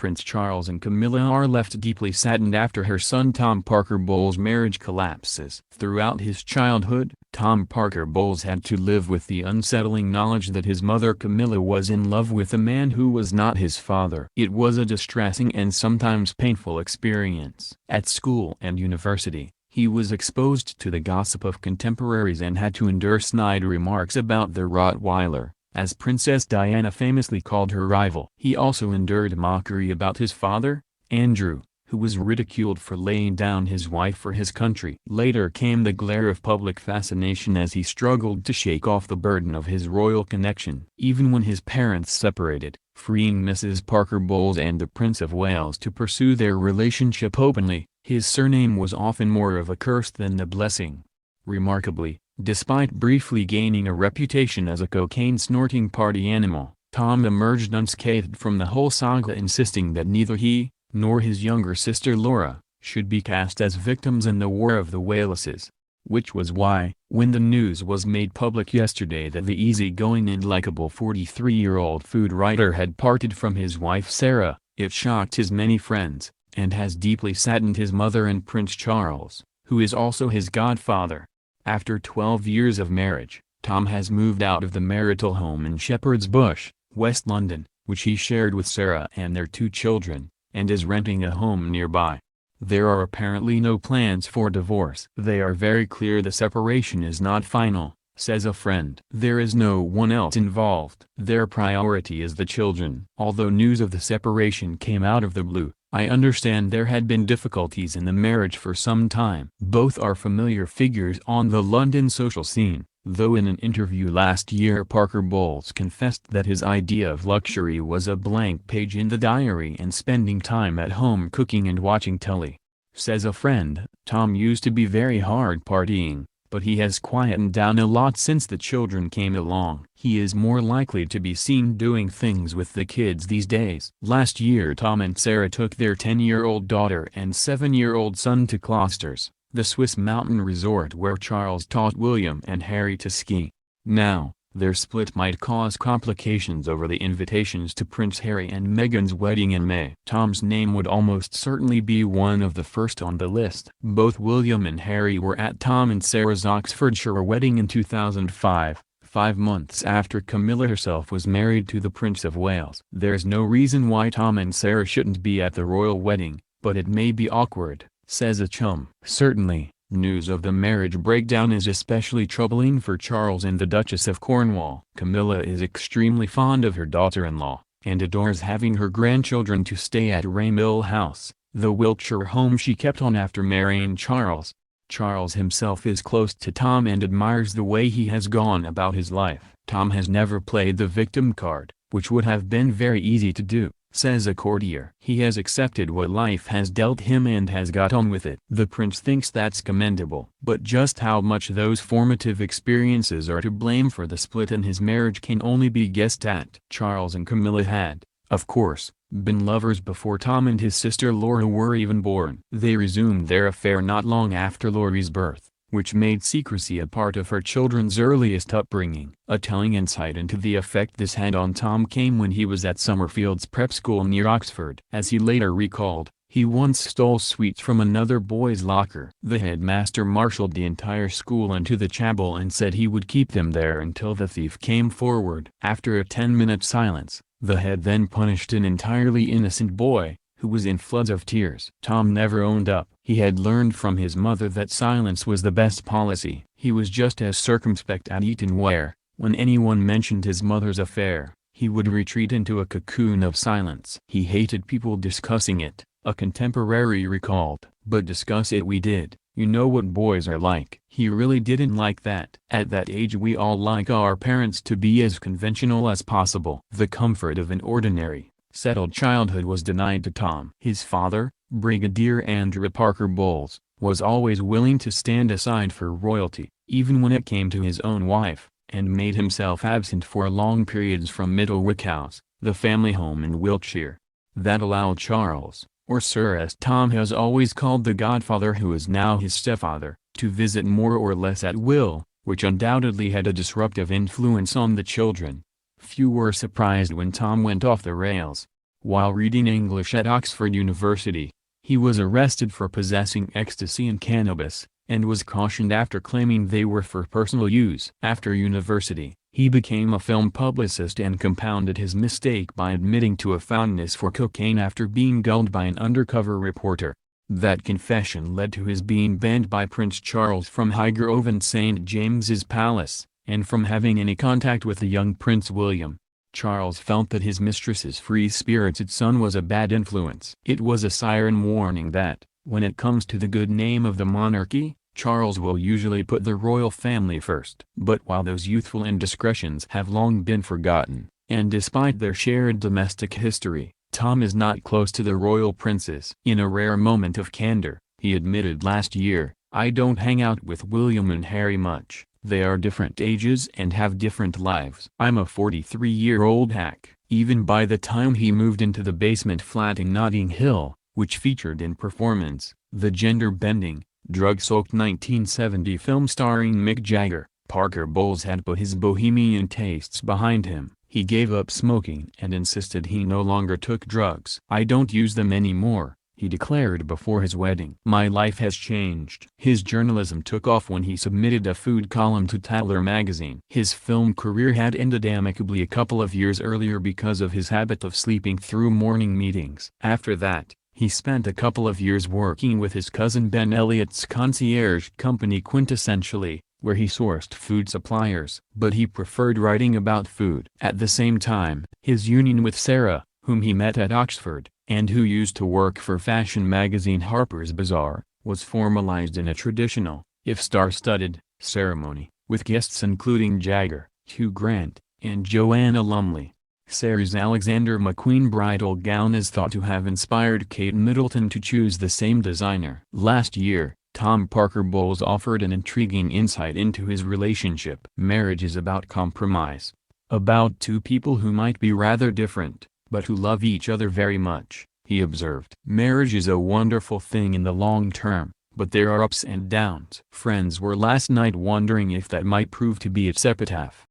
Prince Charles and Camilla are left deeply saddened after her son Tom Parker Bowles' marriage collapses. Throughout his childhood, Tom Parker Bowles had to live with the unsettling knowledge that his mother Camilla was in love with a man who was not his father. It was a distressing and sometimes painful experience. At school and university, he was exposed to the gossip of contemporaries and had to endure snide remarks about the Rottweiler, as Princess Diana famously called her rival. He also endured mockery about his father, Andrew, who was ridiculed for laying down his wife for his country. Later came the glare of public fascination as he struggled to shake off the burden of his royal connection. Even when his parents separated, freeing Mrs. Parker Bowles and the Prince of Wales to pursue their relationship openly, his surname was often more of a curse than a blessing. Remarkably, despite briefly gaining a reputation as a cocaine-snorting party animal, Tom emerged unscathed from the whole saga, insisting that neither he, nor his younger sister Laura, should be cast as victims in the War of the Waleses. Which was why, when the news was made public yesterday that the easygoing and likable 43-year-old food writer had parted from his wife Sarah, it shocked his many friends, and has deeply saddened his mother and Prince Charles, who is also his godfather. After 12 years of marriage, Tom has moved out of the marital home in Shepherd's Bush, West London, which he shared with Sarah and their 2 children, and is renting a home nearby. There are apparently no plans for divorce. They are very clear the separation is not final, says a friend. There is no one else involved. Their priority is the children. Although news of the separation came out of the blue, I understand there had been difficulties in the marriage for some time. Both are familiar figures on the London social scene, though in an interview last year Parker Bowles confessed that his idea of luxury was a blank page in the diary and spending time at home cooking and watching telly. Says a friend, Tom used to be very hard partying, but he has quietened down a lot since the children came along. He is more likely to be seen doing things with the kids these days. Last year Tom and Sarah took their 10-year-old daughter and 7-year-old son to Closters, the Swiss mountain resort where Charles taught William and Harry to ski. Now, their split might cause complications over the invitations to Prince Harry and Meghan's wedding in May. Tom's name would almost certainly be one of the first on the list. Both William and Harry were at Tom and Sarah's Oxfordshire wedding in 2005, 5 months after Camilla herself was married to the Prince of Wales. There's no reason why Tom and Sarah shouldn't be at the royal wedding, but it may be awkward, says a chum. Certainly, news of the marriage breakdown is especially troubling for Charles and the Duchess of Cornwall. Camilla is extremely fond of her daughter-in-law, and adores having her grandchildren to stay at Raymill House, the Wiltshire home she kept on after marrying Charles. Charles himself is close to Tom and admires the way he has gone about his life. Tom has never played the victim card, which would have been very easy to do, says a courtier. He has accepted what life has dealt him and has got on with it. The prince thinks that's commendable. But just how much those formative experiences are to blame for the split in his marriage can only be guessed at. Charles and Camilla had, of course, been lovers before Tom and his sister Laura were even born. They resumed their affair not long after Laurie's birth, which made secrecy a part of her children's earliest upbringing. A telling insight into the effect this had on Tom came when he was at Summerfield's prep school near Oxford. As he later recalled, he once stole sweets from another boy's locker. The headmaster marshaled the entire school into the chapel and said he would keep them there until the thief came forward. After a 10-minute silence, the head then punished an entirely innocent boy, who was in floods of tears. Tom never owned up. He had learned from his mother that silence was the best policy. He was just as circumspect at Eton where, when anyone mentioned his mother's affair, he would retreat into a cocoon of silence. He hated people discussing it, a contemporary recalled. But discuss it we did. You know what boys are like. He really didn't like that. At that age we all like our parents to be as conventional as possible. The comfort of an ordinary, settled childhood was denied to Tom. His father, Brigadier Andrew Parker Bowles, was always willing to stand aside for royalty, even when it came to his own wife, and made himself absent for long periods from Middlewick House, the family home in Wiltshire. That allowed Charles, or Sir as Tom has always called the godfather who is now his stepfather, to visit more or less at will, which undoubtedly had a disruptive influence on the children. Few were surprised when Tom went off the rails. while reading English at Oxford University. He was arrested for possessing ecstasy and cannabis, and was cautioned after claiming they were for personal use. After university, he became a film publicist and compounded his mistake by admitting to a fondness for cocaine after being gulled by an undercover reporter. That confession led to his being banned by Prince Charles from Highgrove and St. James's Palace, and from having any contact with the young Prince William. Charles felt that his mistress's free-spirited son was a bad influence. It was a siren warning that, when it comes to the good name of the monarchy, Charles will usually put the royal family first. But while those youthful indiscretions have long been forgotten, and despite their shared domestic history, Tom is not close to the royal princes. In a rare moment of candor, he admitted last year, "I don't hang out with William and Harry much. They are different ages and have different lives. I'm a 43-year-old hack." Even by the time he moved into the basement flat in Notting Hill, which featured in performance, the gender-bending, drug-soaked 1970 film starring Mick Jagger, Parker Bowles had put his bohemian tastes behind him. He gave up smoking and insisted he no longer took drugs. "I don't use them anymore," he declared before his wedding. "My life has changed." His journalism took off when he submitted a food column to Tatler magazine. His film career had ended amicably a couple of years earlier because of his habit of sleeping through morning meetings. After that, he spent a couple of years working with his cousin Ben Elliott's concierge company Quintessentially, where he sourced food suppliers. But he preferred writing about food. At the same time, his union with Sarah, whom he met at Oxford, and who used to work for fashion magazine Harper's Bazaar, was formalized in a traditional, if star-studded, ceremony, with guests including Jagger, Hugh Grant, and Joanna Lumley. Sarah's Alexander McQueen bridal gown is thought to have inspired Kate Middleton to choose the same designer. Last year, Tom Parker Bowles offered an intriguing insight into his relationship. "Marriage is about compromise. About two people who might be rather different, but who love each other very much," he observed. "Marriage is a wonderful thing in the long term, but there are ups and downs." Friends were last night wondering if that might prove to be its epitaph.